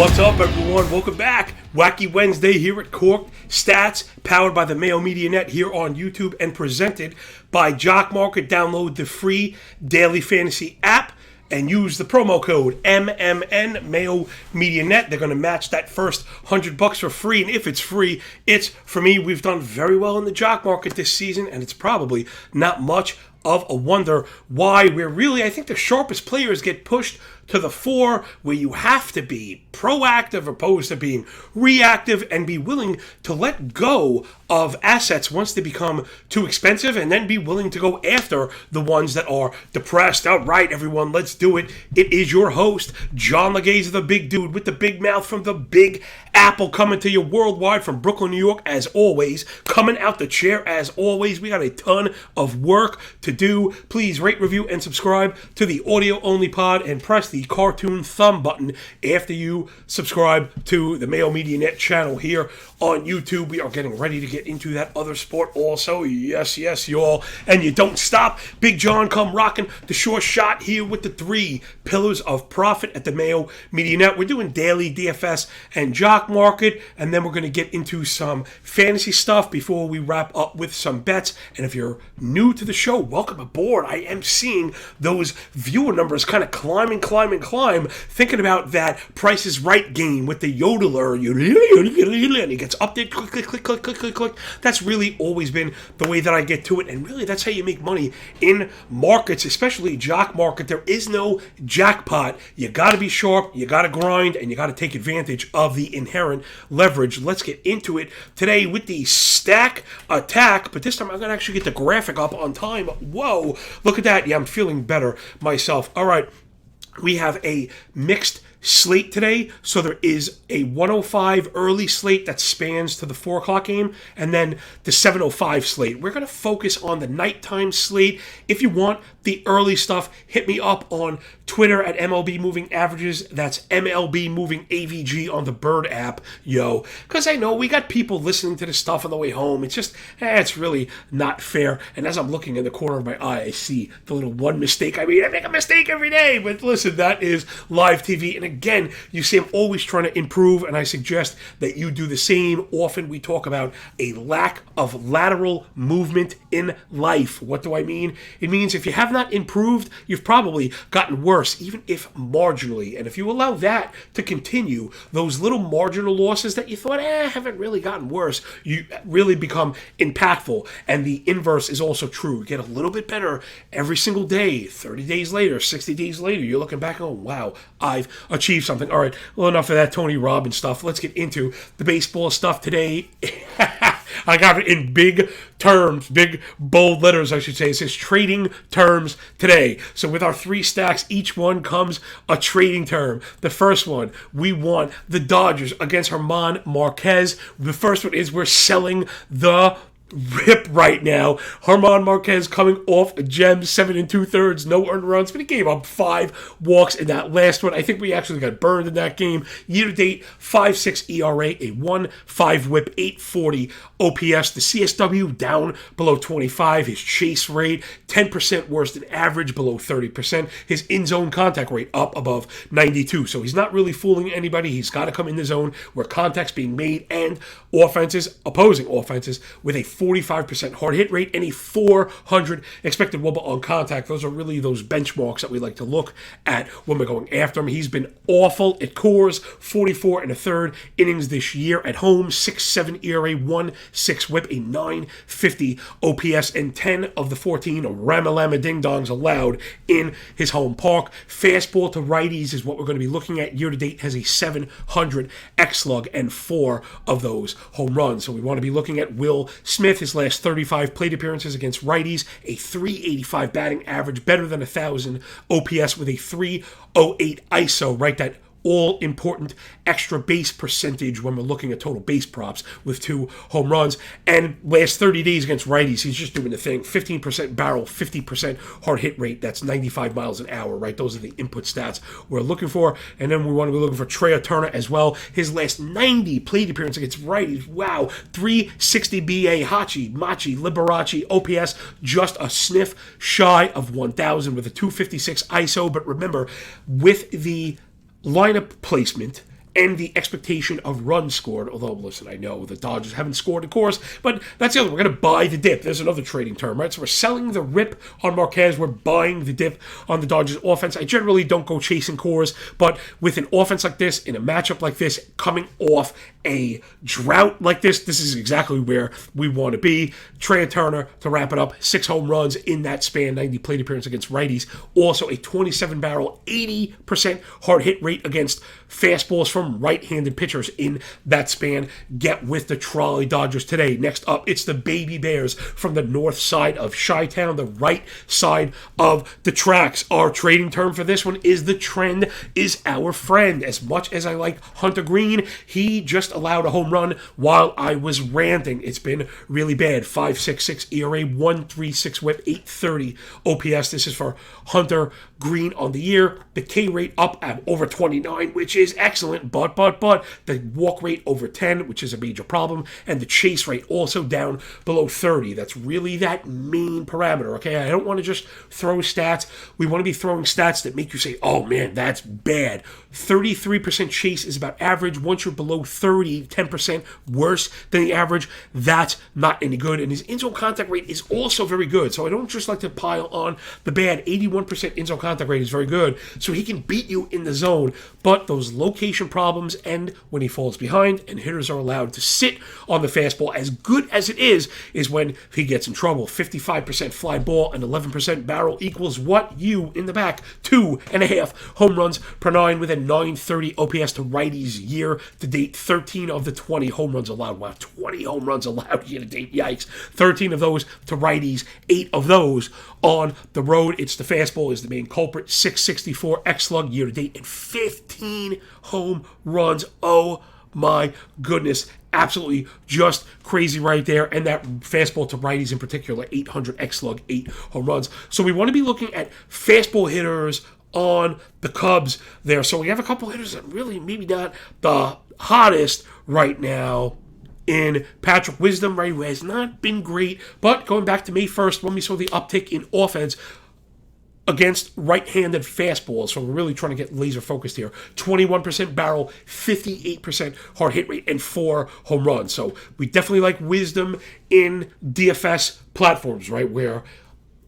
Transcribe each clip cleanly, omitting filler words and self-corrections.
What's up, everyone? Welcome back. Wacky Wednesday here at Cork Stats, powered by the Mayo Media Net here on YouTube and presented by Jock Market. Download the free daily fantasy app and use the promo code MMN Mayo Media Net. They're going to match that first $100 for free, and if it's free, it's for me. We've done very well in the Jock Market this season, and it's probably not much of a wonder why we're really, I think, the sharpest players get pushed to the fore, where you have to be proactive opposed to being reactive and be willing to let go of assets once they become too expensive, and then be willing to go after the ones that are depressed. All right, everyone, let's do it. It is your host, John Laghezza, the big dude with the big mouth from the Big Apple, coming to you worldwide from Brooklyn, New York, as always. Coming out the chair, as always. We got a ton of work to do. Please rate, review, and subscribe to the audio-only pod, and press the cartoon thumb button after you subscribe to the Mayo Media Net channel here on YouTube. We are getting ready to get into that other sport also. Yes, y'all. And you don't stop. Big John come rocking the short shot here with the 3 pillars of profit at the Mayo Media Net. We're doing daily DFS and Jock Market, and then we're going to get into some fantasy stuff before we wrap up with some bets. And if you're new to the show, welcome aboard. I am seeing those viewer numbers kind of climb, thinking about that Price is Right game with the yodeler, and he gets up there, click. That's really always been the way that I get to it, and really that's how you make money in markets, especially Jock Market. There is no jackpot. You got to be sharp, you got to grind, and you got to take advantage of the inherent leverage. Let's get into it today with the stack attack, but this time I'm going to actually get the graphic up on time. Whoa, look at that. Yeah, I'm feeling better myself. All right. We have a mixed slate today, so there is a 105 early slate that spans to the 4 o'clock game, and then the 7:05 slate. We're going to focus on the nighttime slate. If you want the early stuff, hit me up on Twitter at MLB Moving Averages. That's MLB Moving AVG on the Bird app, yo. Because I know we got people listening to this stuff on the way home. It's just, it's really not fair. And as I'm looking in the corner of my eye, I see the little one mistake. I mean, I make a mistake every day, but listen, that is live TV. And again, you see I'm always trying to improve, and I suggest that you do the same. Often we talk about a lack of lateral movement in life. What do I mean? It means if you have not improved, you've probably gotten worse, even if marginally. And if you allow that to continue, those little marginal losses that you thought, haven't really gotten worse, you really become impactful. And the inverse is also true. You get a little bit better every single day. 30 days later, 60 days later, you're looking back, oh, wow, I've achieved something. All right, well, enough of that Tony Robbins stuff. Let's get into the baseball stuff today. I got it in big terms, big bold letters, I should say. It says trading terms today. So with our 3 stacks, each one comes a trading term. The first one, we want the Dodgers against Germán Marquez. The first one is we're selling the rip right now. Germán Marquez coming off a gem, 7 2/3, no earned runs, but he gave up 5 walks in that last one. I think we actually got burned in that game. Year to date, 5.6 ERA, a 1.5 WHIP, 840 OPS. The CSW down below 25. His chase rate 10% worse than average, below 30%. His in-zone contact rate up above 92. So he's not really fooling anybody. He's got to come in the zone where contact's being made, and opposing offenses, with a 45% hard hit rate and a 400 expected wOBA on contact. Those are really those benchmarks that we like to look at when we're going after him. He's been awful at Coors, 44 1/3 innings this year at home, 6.7 ERA, 1.6 WHIP, a 950 OPS, and 10 of the 14 Ramalama ding-dongs allowed in his home park. Fastball to righties is what we're going to be looking at. Year to date has a 700 X-slug and 4 of those home runs. So we want to be looking at Will Smith, his last 35 plate appearances against righties, a 385 batting average, better than 1,000 OPS with a 308 ISO, right? That all-important extra base percentage when we're looking at total base props with 2 home runs. And last 30 days against righties, he's just doing the thing. 15% barrel, 50% hard hit rate. That's 95 miles an hour, right? Those are the input stats we're looking for. And then we want to be looking for Trea Turner as well. His last 90 plate appearances against righties, wow, 360 BA, Hachi, Machi, Liberace, OPS, just a sniff shy of 1,000 with a 256 ISO. But remember, with the lineup placement and the expectation of runs scored. Although, listen, I know the Dodgers haven't scored, of course, but that's the other. We're going to buy the dip. There's another trading term, right? So we're selling the rip on Marquez. We're buying the dip on the Dodgers offense. I generally don't go chasing cores, but with an offense like this, in a matchup like this, coming off a drought like this is exactly where we want to be. Trey Turner, to wrap it up, 6 home runs in that span, 90 plate appearance against righties. Also a 27-barrel, 80% hard hit rate against fastballs from right-handed pitchers in that span. Get with the Trolley Dodgers today. Next up, it's the Baby Bears from the north side of Chi-Town, the right side of the tracks. Our trading term for this one is the trend is our friend. As much as I like Hunter Green, he just allowed a home run while I was ranting. It's been really bad. 5.66 ERA, 1.36 whip, 8.30 OPS. This is for Hunter Green on the year. The K rate up at over 29, which is excellent, but the walk rate over 10, which is a major problem, and the chase rate also down below 30. That's really that main parameter, okay? I don't want to just throw stats. We want to be throwing stats that make you say, oh man, that's bad. 33% chase is about average. Once you're below 30, 10% worse than the average, that's not any good. And his in-zone contact rate is also very good. So I don't just like to pile on the bad. 81% in-zone contact rate is very good. So he can beat you in the zone. But those location problems end when he falls behind and hitters are allowed to sit on the fastball. As good as it is when he gets in trouble. 55% fly ball and 11% barrel equals what? You in the back. 2.5 home runs per 9 with a 930 OPS to righties year to date. 13 of the 20 home runs allowed. Wow, 20 home runs allowed year to date. Yikes. 13 of those to righties, 8 of those on the road. It's the fastball is the main culprit. 664 X-Slug year to date and 15 home runs. Oh my goodness. Absolutely just crazy right there. And that fastball to righties in particular, 800 X-Slug, 8 home runs. So we want to be looking at fastball hitters on the Cubs there. So we have a couple hitters that really maybe not the hottest right now in Patrick Wisdom, right, who has not been great. But going back to May 1st, when we saw the uptick in offense against right-handed fastballs, so we're really trying to get laser focused here. 21% barrel, 58% hard hit rate, and 4 home runs. So we definitely like Wisdom in DFS platforms, right, where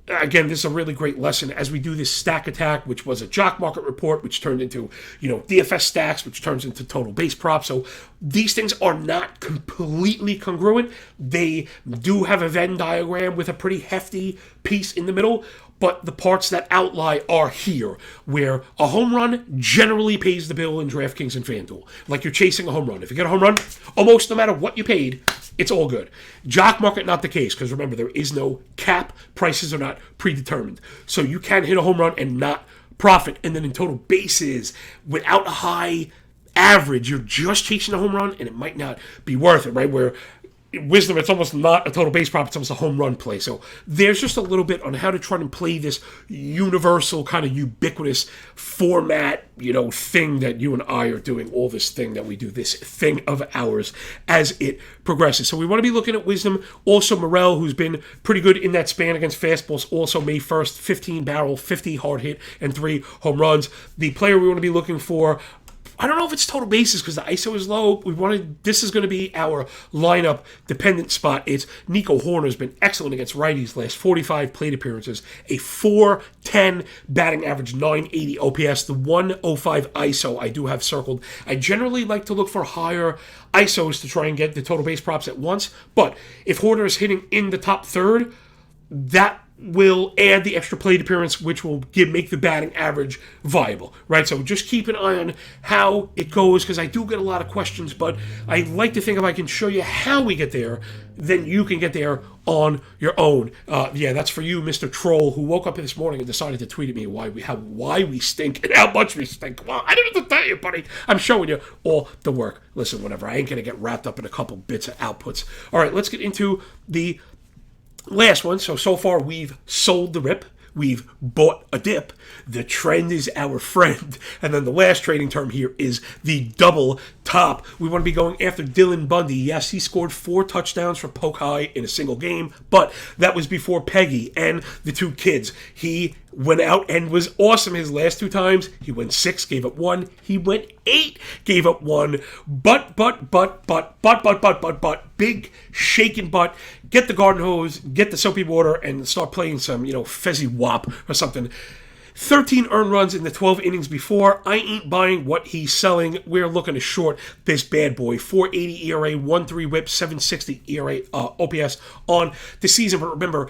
again, this is a really great lesson as we do this stack attack, which was a Jock Market report, which turned into, DFS stacks, which turns into total base props. So these things are not completely congruent. They do have a Venn diagram with a pretty hefty piece in the middle, but the parts that outlie are here, where a home run generally pays the bill in DraftKings and FanDuel. Like you're chasing a home run. If you get a home run, almost no matter what you paid, it's all good. Jock Market, not the case, because remember, there is no cap. Prices are not predetermined. So you can hit a home run and not profit. And then in total bases, without a high average, you're just chasing a home run, and it might not be worth it, right? Where Wisdom, it's almost not a total base prop, it's almost a home run play. So there's just a little bit on how to try and play this universal kind of ubiquitous format, thing that you and I are doing, all this thing that we do, this thing of ours as it progresses. So we want to be looking at Wisdom. Also Morel, who's been pretty good in that span against fastballs, also May 1st, 15 barrel, 50 hard hit, and 3 home runs. The player we want to be looking for, I don't know if it's total bases because the ISO is low. This is going to be our lineup dependent spot. It's Nico Horner has been excellent against righties last 45 plate appearances, a 410 batting average, 980 OPS, the 105 ISO I do have circled. I generally like to look for higher ISOs to try and get the total base props at once, but if Horner is hitting in the top third, that will add the extra plate appearance, which will make the batting average viable, right? So just keep an eye on how it goes, because I do get a lot of questions, but I like to think if I can show you how we get there, then you can get there on your own. That's for you, Mr. Troll, who woke up this morning and decided to tweet at me why we stink and how much we stink. Well, I didn't have to tell you, buddy. I'm showing you all the work. Listen, whatever. I ain't going to get wrapped up in a couple bits of outputs. All right, let's get into the last one. So far we've sold the rip. We've bought a dip. The trend is our friend. And then the last trading term here is the double top, we want to be going after Dylan Bundy. Yes, he scored 4 touchdowns for Polk High in a single game, but that was before Peggy and the 2 kids. He went out and was awesome his last 2 times. He went 6, gave up 1. He went 8, gave up 1. But, big shaking butt. Get the garden hose, get the soapy water, and start playing some, Fezzy Wop or something. 13 earned runs in the 12 innings before. I ain't buying what he's selling. We're looking to short this bad boy. 4.80 ERA, 1.3 whip, 7.60 ERA OPS on the season. But remember,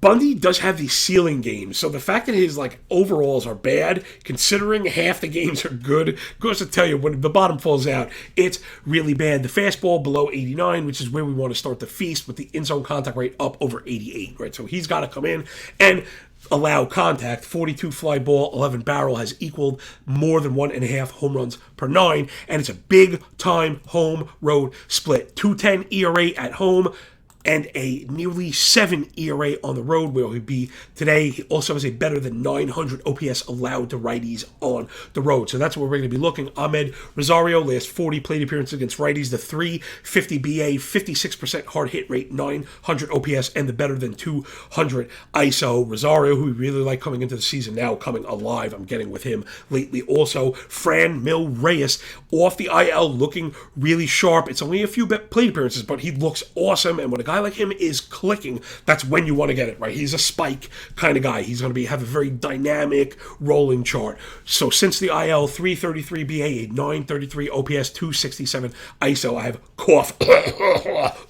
Bundy does have these ceiling games, so the fact that his overalls are bad, considering half the games are good, goes to tell you when the bottom falls out, it's really bad. The fastball below 89, which is where we want to start the feast, with the in-zone contact rate up over 88, right? So he's got to come in and allow contact. 42 fly ball, 11 barrel has equaled more than 1.5 home runs per 9, and it's a big time home road split. 2.10 ERA at home, and a nearly 7 ERA on the road, where he'll be today. He also has a better than 900 OPS allowed to righties on the road. So that's where we're going to be looking. Ahmed Rosario, last 40 plate appearances against righties, the 350 BA, 56% hard hit rate, 900 OPS, and the better than 200 ISO. Rosario, who we really like coming into the season now, coming alive. I'm getting with him lately. Also, Fran Mil Reyes, off the IL, looking really sharp. It's only a few plate appearances, but he looks awesome, and when a guy like him is clicking, that's when you want to get it, right? He's a spike kind of guy. He's going to have a very dynamic rolling chart. So since the IL, 333 BA, 933 OPS, 267 ISO. I have cough. 53%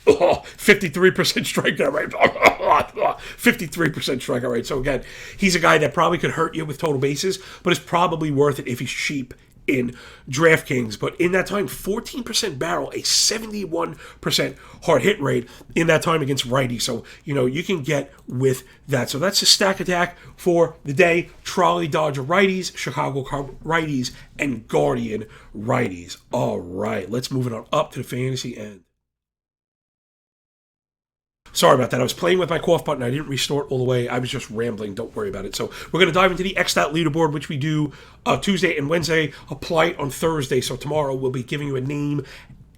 strikeout rate. 53% strikeout rate. So again, he's a guy that probably could hurt you with total bases, but it's probably worth it if he's cheap in DraftKings. But in that time, 14% barrel, a 71% hard hit rate in that time against righty. So, you can get with that. So that's a stack attack for the day. Trolley Dodger righties, Chicago Cub righties, and Guardian righties. All right, let's move it on up to the fantasy end. Sorry about that. I was playing with my cough button. I didn't restore it all the way. I was just rambling. Don't worry about it. So we're going to dive into the X-Stat leaderboard, which we do Tuesday and Wednesday. Apply it on Thursday. So tomorrow we'll be giving you a name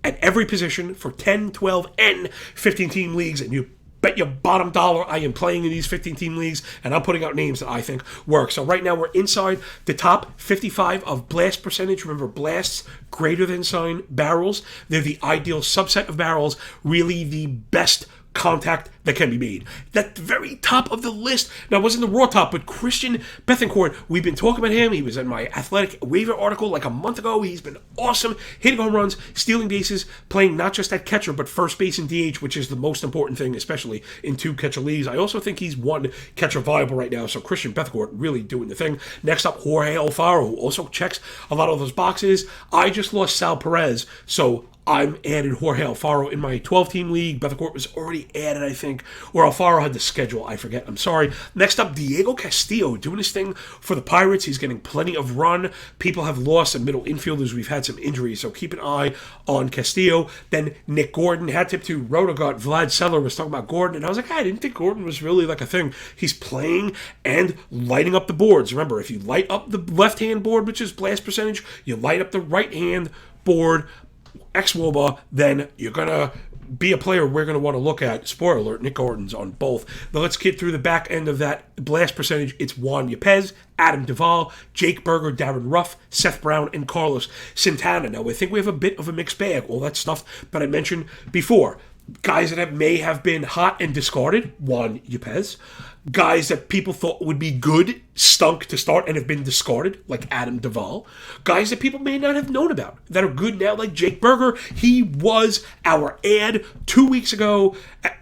at every position for 10, 12, and 15-team leagues. And you bet your bottom dollar I am playing in these 15-team leagues, and I'm putting out names that I think work. So right now we're inside the top 55 of blast percentage. Remember, blasts greater than sign barrels. They're the ideal subset of barrels, really the best contact that can be made. At the very top of the list, now it wasn't the raw top, but Christian Bethancourt, we've been talking about him. He was in my Athletic waiver article like a month ago. He's been awesome, hitting home runs, stealing bases, playing not just at catcher, but first base and DH, which is the most important thing, especially in 2-catcher leagues. I also think he's 1 catcher viable right now, so Christian Bethancourt really doing the thing. Next up, Jorge Alfaro, who also checks a lot of those boxes. I just lost Sal Perez, so I'm added Jorge Alfaro in my 12-team league. Bethancourt was already added, I think. Or Alfaro had the schedule. I forget. I'm sorry. Next up, Diego Castillo doing his thing for the Pirates. He's getting plenty of run. People have lost some middle infielders. We've had some injuries, so keep an eye on Castillo. Then Nick Gordon, hat tip to Rotogut. Vlad Seller was talking about Gordon, and I was like, I didn't think Gordon was really like a thing. He's playing and lighting up the boards. Remember, if you light up the left-hand board, which is blast percentage, you light up the right-hand board, ex-Woba, then you're going to be a player we're going to want to look at. Spoiler alert, Nick Gordon's on both. Now let's get through the back end of that blast percentage. It's Juan Yepez, Adam Duvall, Jake Berger, Darren Ruff, Seth Brown, and Carlos Santana. Now I think we have a bit of a mixed bag. All that stuff that I mentioned before. Guys that may have been hot and discarded, Juan Yepez. Guys that people thought would be good, stunk to start and have been discarded, like Adam Duvall. Guys that people may not have known about, that are good now, like Jake Berger. He was our ad 2 weeks ago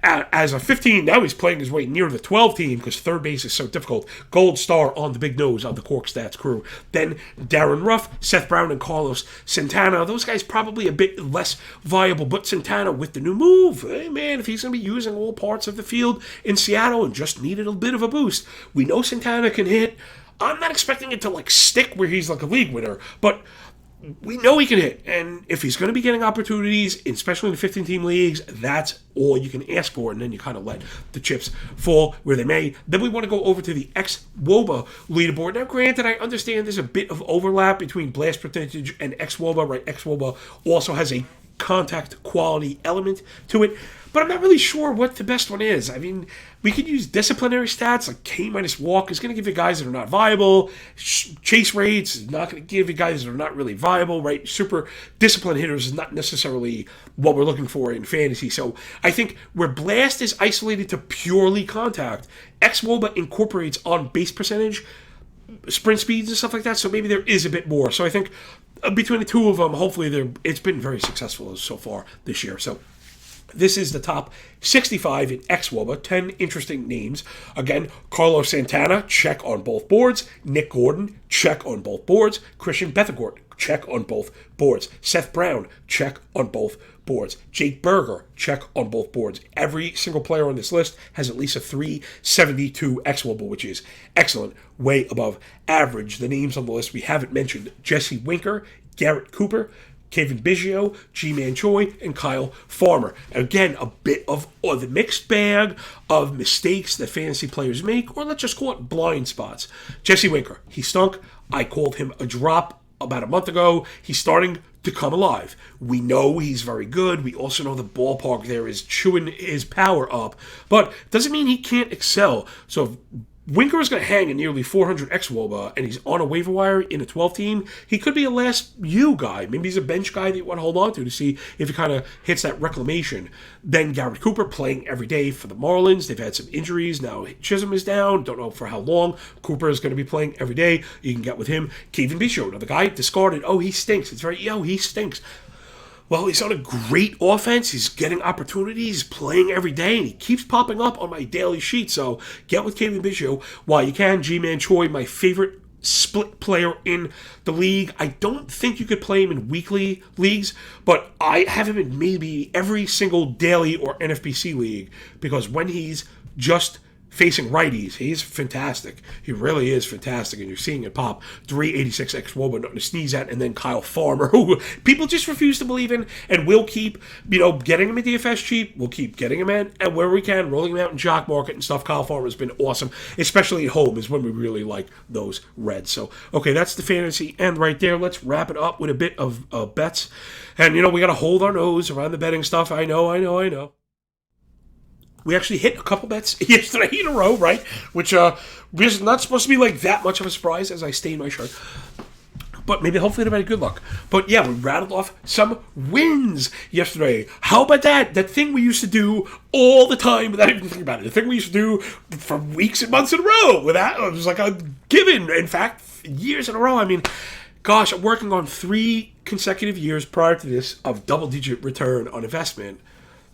as a 15. Now he's playing his way near the 12 team because third base is so difficult. Gold star on the big nose of the Cork Stats crew. Then Darren Ruff, Seth Brown, and Carlos Santana. Those guys probably a bit less viable, but Santana with the new move. Hey man, if he's going to be using all parts of the field in Seattle and just needed a bit of a boost, we know Santana can hit. I'm not expecting it to stick where he's like a league winner, but we know he can hit. And if he's going to be getting opportunities, especially in the 15-team leagues, that's all you can ask for. And then you kind of let the chips fall where they may. Then we want to go over to the ex-WOBA leaderboard. Now, granted, I understand there's a bit of overlap between blast percentage and ex-WOBA, right? Ex-WOBA also has a contact quality element to it, but I'm not really sure what the best one is. I mean, we could use disciplinary stats like K minus walk is going to give you guys that are not viable. Chase rates is not going to give you guys that are not really viable, right? Super disciplined hitters is not necessarily what we're looking for in fantasy. So I think where blast is isolated to purely contact, ex-WOBA incorporates on base percentage, sprint speeds and stuff like that, so maybe there is a bit more. So I think between the two of them, hopefully it's been very successful so far this year. So this is the top 65 in ex-WOBA, 10 interesting names. Again, Carlos Santana, check on both boards. Nick Gordon, check on both boards. Christian Bethencourt, check on both boards. Seth Brown, check on both boards. Jake Berger, check on both boards. Every single player on this list has at least a 372 ex-WOBA, which is excellent, way above average. The names on the list we haven't mentioned: Jesse Winker, Garrett Cooper, Kevin Biggio, G-Man Choi, and Kyle Farmer. Again, a bit of the mixed bag of mistakes that fantasy players make, or let's just call it blind spots. Jesse Winker, he stunk. I called him a drop about a month ago. He's starting to come alive. We know he's very good. We also know the ballpark there is chewing his power up, but doesn't mean he can't excel. So if Winker is going to hang in nearly 400 ex-WOBA, and he's on a waiver wire in a 12-team, he could be a last U guy. Maybe he's a bench guy that you want to hold on to see if he kind of hits that reclamation. Then Garrett Cooper playing every day for the Marlins. They've had some injuries. Now Chisholm is down. Don't know for how long. Cooper is going to be playing every day. You can get with him. Kevin Biggio, another guy discarded. Oh, he stinks. He stinks. Well, he's on a great offense. He's getting opportunities, he's playing every day, and he keeps popping up on my daily sheet. So get with Kevin Biggio while you can. G-Man Choi, my favorite split player in the league. I don't think you could play him in weekly leagues, but I have him in maybe every single daily or NFBC league, because when he's just facing righties, he's fantastic. He really is fantastic, and you're seeing it pop. 386 ex-WOBA, nothing to sneeze at. And then Kyle Farmer, who people just refuse to believe in, and we'll keep, getting him in DFS cheap. We'll keep getting him in, and where we can, rolling him out in Jock Market and stuff. Kyle Farmer has been awesome, especially at home is when we really like those Reds. So, okay, that's the fantasy end right there. Let's wrap it up with a bit of bets. And, we got to hold our nose around the betting stuff. I know. We actually hit a couple bets yesterday in a row, right? Which is not supposed to be like that much of a surprise as I stain my shirt. But maybe hopefully it'll be good luck. But yeah, we rattled off some wins yesterday. How about that? That thing we used to do all the time without even thinking about it. The thing we used to do for weeks and months in a row. It was like a given. In fact, years in a row. I mean, gosh, I'm working on 3 consecutive years prior to this of double-digit return on investment,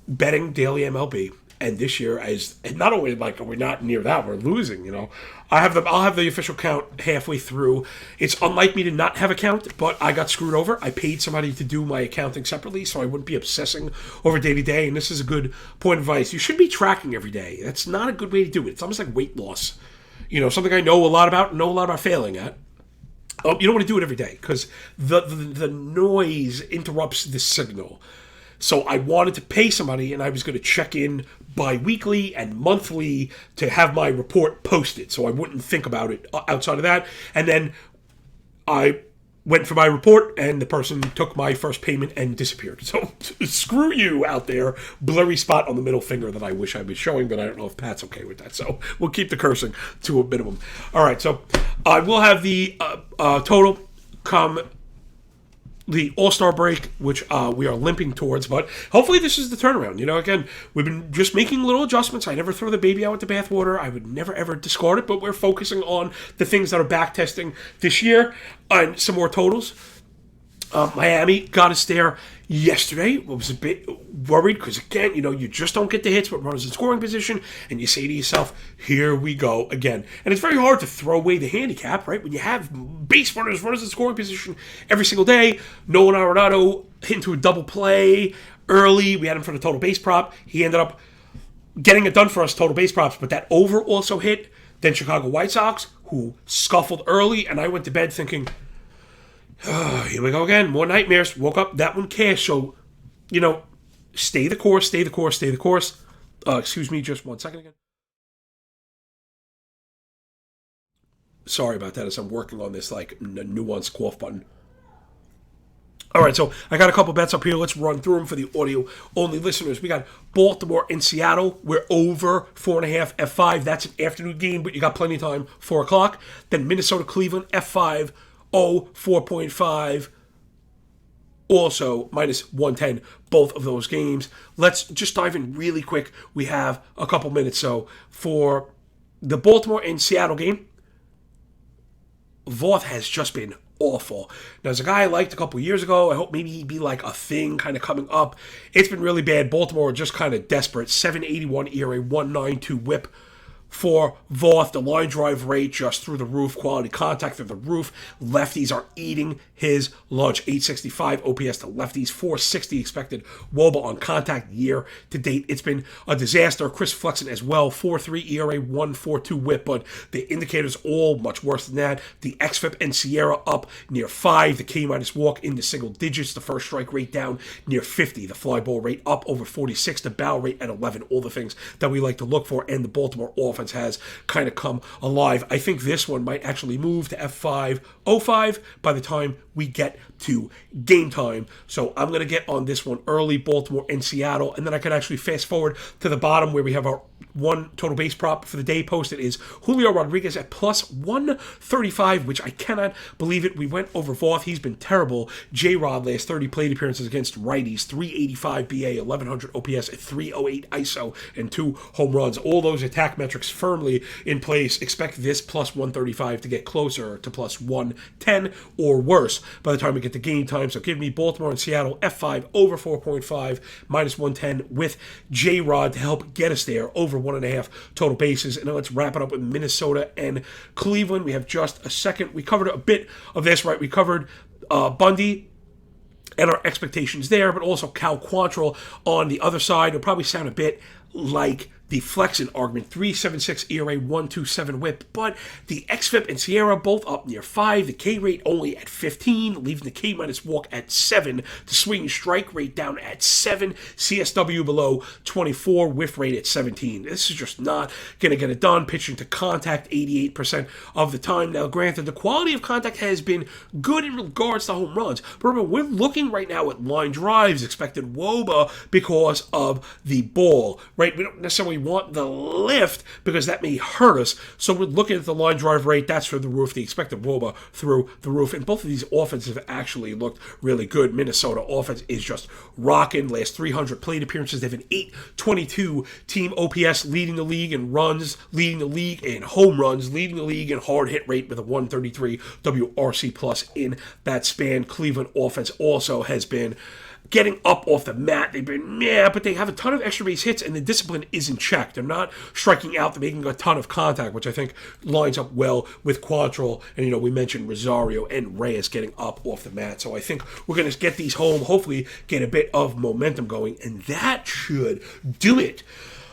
betting daily MLB. And this year, and not only we're not near that, we're losing. I'll have the official count halfway through. It's unlike me to not have a count, but I got screwed over. I paid somebody to do my accounting separately, so I wouldn't be obsessing over day to day. And this is a good point of advice. You should be tracking every day. That's not a good way to do it. It's almost like weight loss. Something I know a lot about failing at. You don't want to do it every day because the noise interrupts the signal. So I wanted to pay somebody, and I was going to check in bi-weekly and monthly to have my report posted, so I wouldn't think about it outside of that. And then I went for my report, and the person took my first payment and disappeared. So screw you out there. Blurry spot on the middle finger that I wish I was showing, but I don't know if Pat's okay with that. So we'll keep the cursing to a minimum. All right, so I will have the total come the All-Star break, which we are limping towards, but hopefully this is the turnaround. Again, we've been just making little adjustments. I never throw the baby out with the bathwater. I would never, ever discard it, but we're focusing on the things that are back testing this year and some more totals. Miami got us there yesterday. I was a bit worried because, again, you just don't get the hits with runners in scoring position, and you say to yourself, here we go again. And it's very hard to throw away the handicap, right? When you have base runners in scoring position every single day. Nolan Arenado hit into a double play early. We had him for the total base prop. He ended up getting it done for us, total base props, but that over also hit. Then Chicago White Sox, who scuffled early, and I went to bed thinking, Here we go again. More nightmares. Woke up. That one cashed. So, stay the course, stay the course, stay the course. Excuse me, just 1 second again. Sorry about that as I'm working on this, nuanced cough button. All right, so I got a couple bets up here. Let's run through them for the audio-only listeners. We got Baltimore and Seattle. We're over 4.5 F5. That's an afternoon game, but you got plenty of time. 4 o'clock. Then Minnesota, Cleveland, F5. 4.5. Also, minus 110, both of those games. Let's just dive in really quick. We have a couple minutes. So for the Baltimore and Seattle game, Voth has just been awful. Now, as a guy I liked a couple years ago, I hope maybe he'd be like a thing kind of coming up. It's been really bad. Baltimore just kind of desperate. 7.81 ERA, 1.92 whip. For Voth, the line drive rate just through the roof, quality contact through the roof. Lefties are eating his lunch. 865 OPS to lefties, 460 expected WOBA on contact year to date. It's been a disaster. Chris Flexen as well, 4.3 ERA, 1.42 whip, but the indicators all much worse than that. The xFIP and Sierra up near 5. The K- walk in the single digits. The first strike rate down near 50. The fly ball rate up over 46. The barrel rate at 11. All the things that we like to look for, and the Baltimore offense has kind of come alive. I think this one might actually move to F5.05 by the time we get to game time. So I'm going to get on this one early, Baltimore and Seattle, and then I can actually fast forward to the bottom where we have our one total base prop for the day posted is Julio Rodriguez at plus 135, which I cannot believe it. We went over Voth. He's been terrible. J-Rod last 30 plate appearances against righties, 385 BA, 1100 OPS, at 308 ISO, and 2 home runs. All those attack metrics firmly in place. Expect this plus 135 to get closer to plus 110 or worse by the time we get to game time. So give me Baltimore and Seattle, F5 over 4.5, minus 110 with J-Rod to help get us there, over 1.5 total bases. And now let's wrap it up with Minnesota and Cleveland. We have just a second. We covered a bit of this, right? We covered Bundy and our expectations there, but also Cal Quantrill on the other side. It'll probably sound a bit like the Flexen argument, 3.76 ERA, 1.27 whip, but the xFIP and Sierra both up near 5, the K rate only at 15, leaving the K- walk at 7, the swing strike rate down at 7, CSW below 24, whiff rate at 17. This is just not going to get it done. Pitching to contact 88% of the time. Now, granted, the quality of contact has been good in regards to home runs, but remember, we're looking right now at line drives, expected WOBA because of the ball, right? We don't necessarily want the lift because that may hurt us. So we're looking at the line drive rate. That's through the roof. The expected WOBA through the roof. And both of these offenses have actually looked really good. Minnesota offense is just rocking. Last 300 plate appearances, they have an 822 team OPS, leading the league in runs, leading the league in home runs, leading the league in hard hit rate with a 133 WRC plus in that span. Cleveland offense also has been getting up off the mat. They've been, but they have a ton of extra base hits, and the discipline is in check. They're not striking out. They're making a ton of contact, which I think lines up well with Quantrill. And, we mentioned Rosario and Reyes getting up off the mat. So I think we're going to get these home, hopefully get a bit of momentum going, and that should do it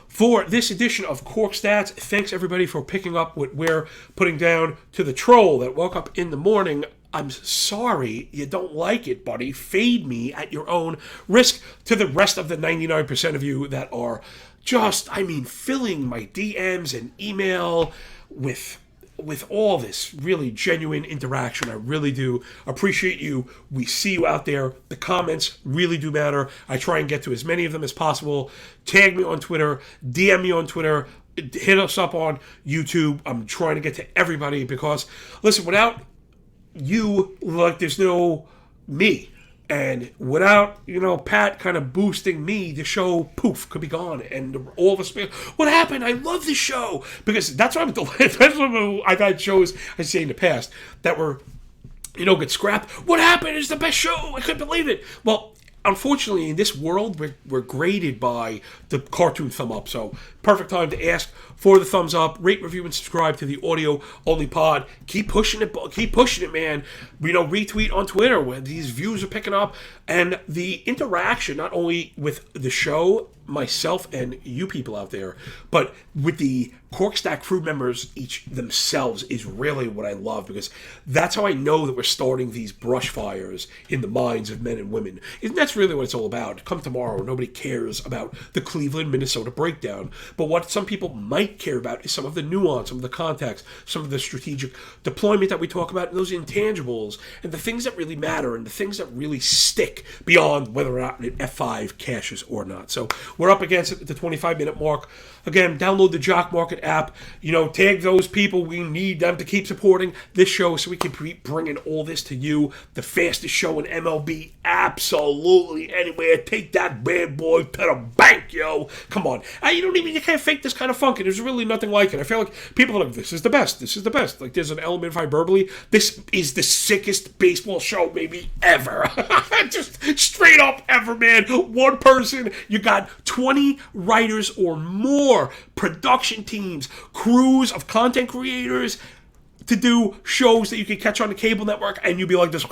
for this edition of Cork Stats. Thanks, everybody, for picking up what we're putting down. To the troll that woke up in the morning, I'm sorry you don't like it, buddy. Fade me at your own risk. To the rest of the 99% of you that are just, filling my DMs and email with all this really genuine interaction. I really do appreciate you. We see you out there. The comments really do matter. I try and get to as many of them as possible. Tag me on Twitter. DM me on Twitter. Hit us up on YouTube. I'm trying to get to everybody because, listen, without you, there's no me. And without, Pat kind of boosting me, the show, poof, could be gone. And all of us, what happened? I love this show. Because that's what I've had shows, I say in the past, that were, get scrapped. What happened? It's the best show. I couldn't believe it. Well, unfortunately, in this world, we're graded by the cartoon thumb up. So, perfect time to ask for the thumbs up. Rate, review, and subscribe to the audio-only pod. Keep pushing it, man. Retweet on Twitter where these views are picking up. And the interaction, not only with the show, myself and you people out there, but with the Corkstack crew members each themselves is really what I love, because that's how I know that we're starting these brush fires in the minds of men and women. And that's really what it's all about. Come tomorrow, nobody cares about the Cleveland, Minnesota breakdown, but what some people might care about is some of the nuance, some of the context, some of the strategic deployment that we talk about, and those intangibles, and the things that really matter, and the things that really stick beyond whether or not an F5 cashes or not. So we're up against it at the 25-minute mark. Again, download the Jock Market app. Tag those people. We need them to keep supporting this show so we can keep bringing all this to you. The fastest show in MLB, absolutely anywhere. Take that bad boy to the bank, yo. Come on. You can't fake this kind of funk. There's really nothing like it. I feel like people are like, this is the best. This is the best. Like, there's an element of hyperbole. This is the sickest baseball show maybe ever. Just straight up ever, man. One person. You got 20 writers or more, production teams, crews of content creators to do shows that you can catch on the cable network, and you'd be like this.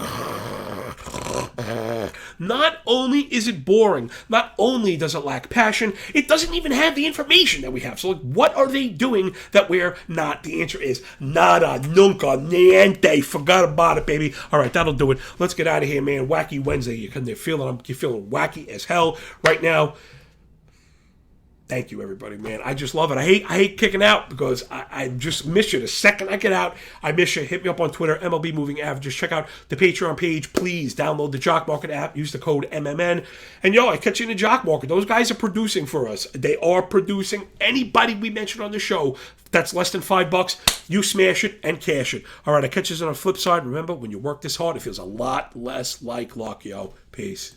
Not only is it boring, not only does it lack passion, it doesn't even have the information that we have. So, what are they doing that we're not? The answer is nada, nunca, niente. Forgot about it, baby. All right, that'll do it. Let's get out of here, man. Wacky Wednesday. You're feeling wacky as hell right now. Thank you, everybody, man. I just love it. I hate kicking out, because I just miss you. The second I get out, I miss you. Hit me up on Twitter, MLB Moving Averages. Check out the Patreon page. Please download the Jock Market app. Use the code MMN. And, I catch you in the Jock Market. Those guys are producing for us. They are producing. Anybody we mentioned on the show that's less than $5, you smash it and cash it. All right, I catch you on the flip side. Remember, when you work this hard, it feels a lot less like luck, yo. Peace.